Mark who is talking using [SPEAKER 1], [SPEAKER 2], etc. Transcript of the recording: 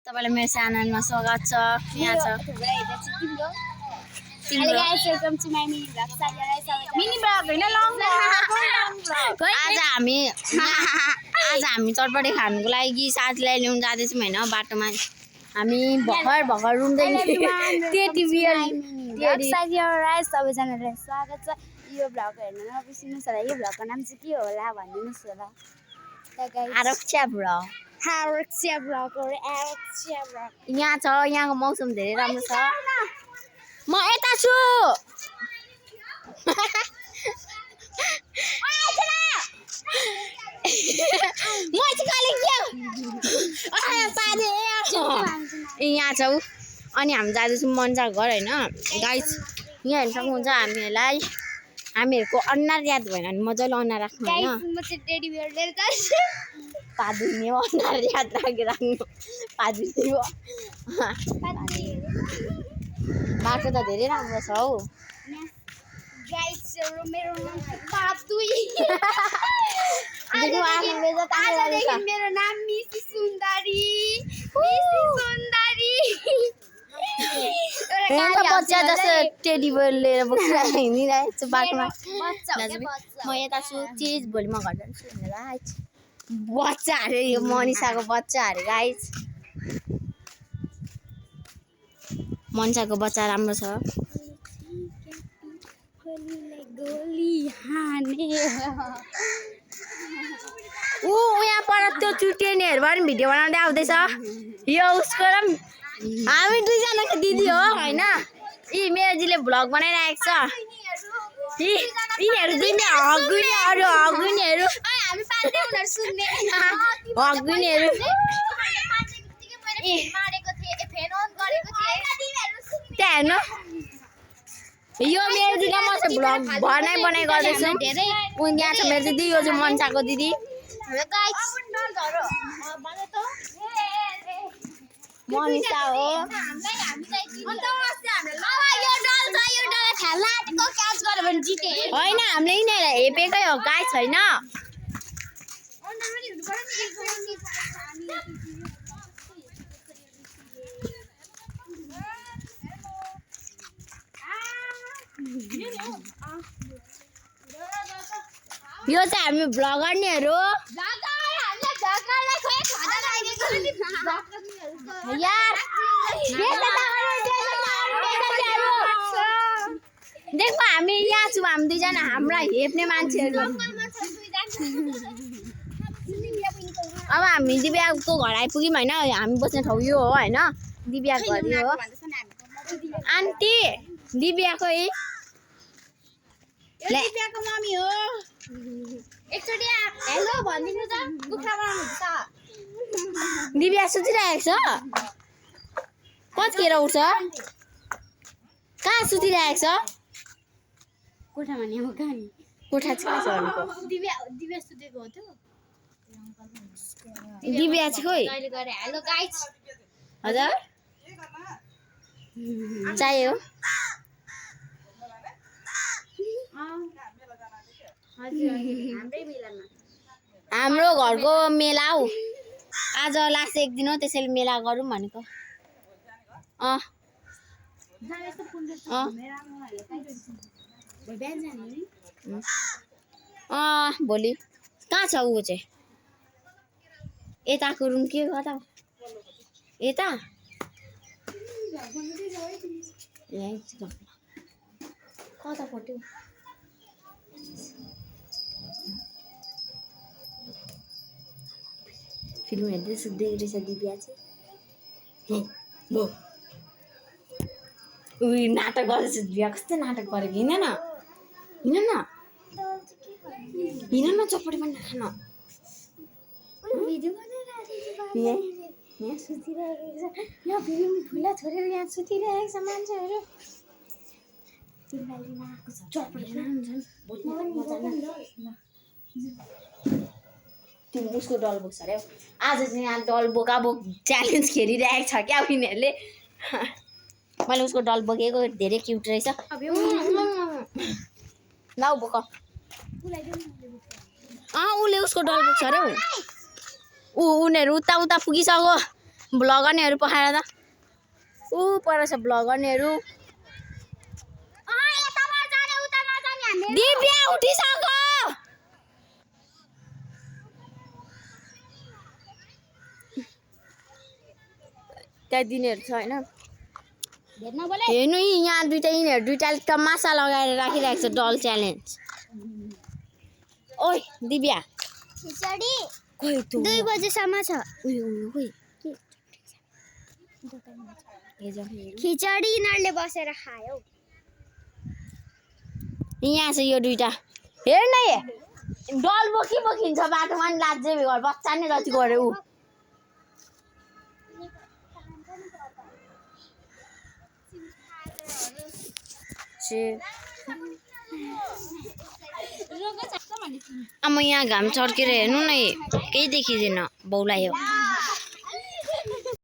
[SPEAKER 1] तपाईलाई मेरो च्यानलमा स्वागत छ। यहाँ छ आज हामी चटपटी खानुको लागि साथीलाई ल्याउन जाँदैछौँ हैन। बाटोमा हामी भर्खर रुँदै
[SPEAKER 2] सबैजनालाई स्वागत छ। यो भ्लग हेर्न नबिर्सिनुहोस् होला। यो भ्लगको नाम चाहिँ के होला भनिदिनुहोस् होला।
[SPEAKER 1] आरक्षा भ्लग। यहाँ छ, यहाँको मौसम धेरै राम्रो छ। म यता छु। यहाँ छौ अनि हामी जाँदैछौँ मन्जाको घर हैन गाइस। यहाँ हेर्न सक्नुहुन्छ हामीहरूको अनुहार याद भएन भने मजाले अनुहार राख्नु हैन।
[SPEAKER 2] म चाहिँ टेडी बियर लिएर जान्छु।
[SPEAKER 1] पादुनी अनुहार याद राख्नु पादुनी हो। बाटो त धेरै राम्रो छ हौ
[SPEAKER 2] गाइस। मेरो नाम पादुई। मेरो नाम मिसी सुन्दरी।
[SPEAKER 1] बच्चा जस्तो टेडी बियर लिएर बोकेर हिँडिरहेको छु बाटोमा। म यता छु चिज भोलि म घर जान्छु भनेर गाइस। बच्चा अरे यो मनिषाको बच्चा अरे गाइस। मनिषाको बच्चा राम्रो छ। यहाँ पर त्यो चुटेनीहरुबाट पनि भिडियो बनाउँदै आउँदैछ। यो उसको र हामी दुईजनाको दिदी हो हैन। यी मेरोजीले भ्लग बनाइरहेको छ। यिनीहरू दुई नै हगुनीहरू हगुनीहरू त्यहाँ हेर्नु यो मेरोजीले म चाहिँ भ्लग बनाइ गर्दैछु। यहाँ छ मेरो दिदी, यो चाहिँ मन्साको दिदी। मनिषा हो होइन। हामीले यिनीहरूलाई हेपेकै हो गाइस होइन। यो चाहिँ हामी भ्लगर्नेहरू देखो हामी यहाँ छौँ। हामी दुईजना हामीलाई हेप्ने मान्छेहरू। अब हामी दिव्याको घर आइपुग्यौँ होइन। हामी बस्ने ठाउँ यो हो होइन। दिव्याको घर यो हो। आन्टी दिव्याको
[SPEAKER 2] दिव्याको मम्मी हो। एकचोटि हेलो भनिदिनु त। कुखुरा बनाउनुहुन्छ।
[SPEAKER 1] दिव्या सुतिरहेको छ। कतिखेर उठ्छ? कहाँ सुतिरहेको छ?
[SPEAKER 2] कोठामा नि हो कहाँ नि?
[SPEAKER 1] कोठा चाहिँ कहाँ छ भनेको?
[SPEAKER 2] दिव्या सुतेको हो त।
[SPEAKER 1] दिव्या चाहिँ खोइ?
[SPEAKER 2] अहिले गरे हेलो गाइस।
[SPEAKER 1] हजुर चाहियो। हाम्रो घरको मेला हौ। आज लास्ट एक दिन हो त्यसैले मेला गरौँ भनेको। भोलि कहाँ छ ऊ चाहिँ? यताको रुम के कता? यता कता पट्यो? फिल्म हेर्दै सुत्दै रहेछ दिव्या चाहिँ। उयो नाटक गर्दैछ दिव्या। कस्तो नाटक गरेको। हिँड न चटपटी पनि खान। यहाँ सुतिरहेको छ। यहाँ फिल्म खुला छोडेर यहाँ सुतिरहेको छ मान्छेहरू। तिमीलाई लिन आएको छ। चटपटी खान्छन्। तिमी उसको डल बोक्छ अरे। आज चाहिँ यहाँ डल बोकाबोक च्यालेन्ज खेलिरहेको छ क्या उनीहरूले। मैले उसको डल बोकेको धेरै क्युट रहेछ। ल बोक। उसले उसको डल बोक्छ अरे। उनीहरू उता पुगिसक्यो। ब्लग गर्नेहरू पखाएर त ऊ पर छ ब्लग गर्नेहरू दिव्या उठिसक्यो त्यहाँ दिनेहरू छ होइन हेर्नु यहाँ यिनीहरू दुइटाले तमासा लगाएर राखिरहेको छ डल च्यालेन्ज ओइ दिव्या
[SPEAKER 2] खिचडी
[SPEAKER 1] खोइ तँ
[SPEAKER 2] 2 बजेसम्म छ
[SPEAKER 1] खोइ
[SPEAKER 2] खिचडी यिनीहरूले बसेर खायो
[SPEAKER 1] यहाँ छ यो दुइटा हेर न डल बोकिन्छ बाटोमा नि लाजे घर बच्चा नै जति गऱ्यो ऊ अब यहाँ घाम चर्केर हेर्नु न केही देखिँदैन बाउलाई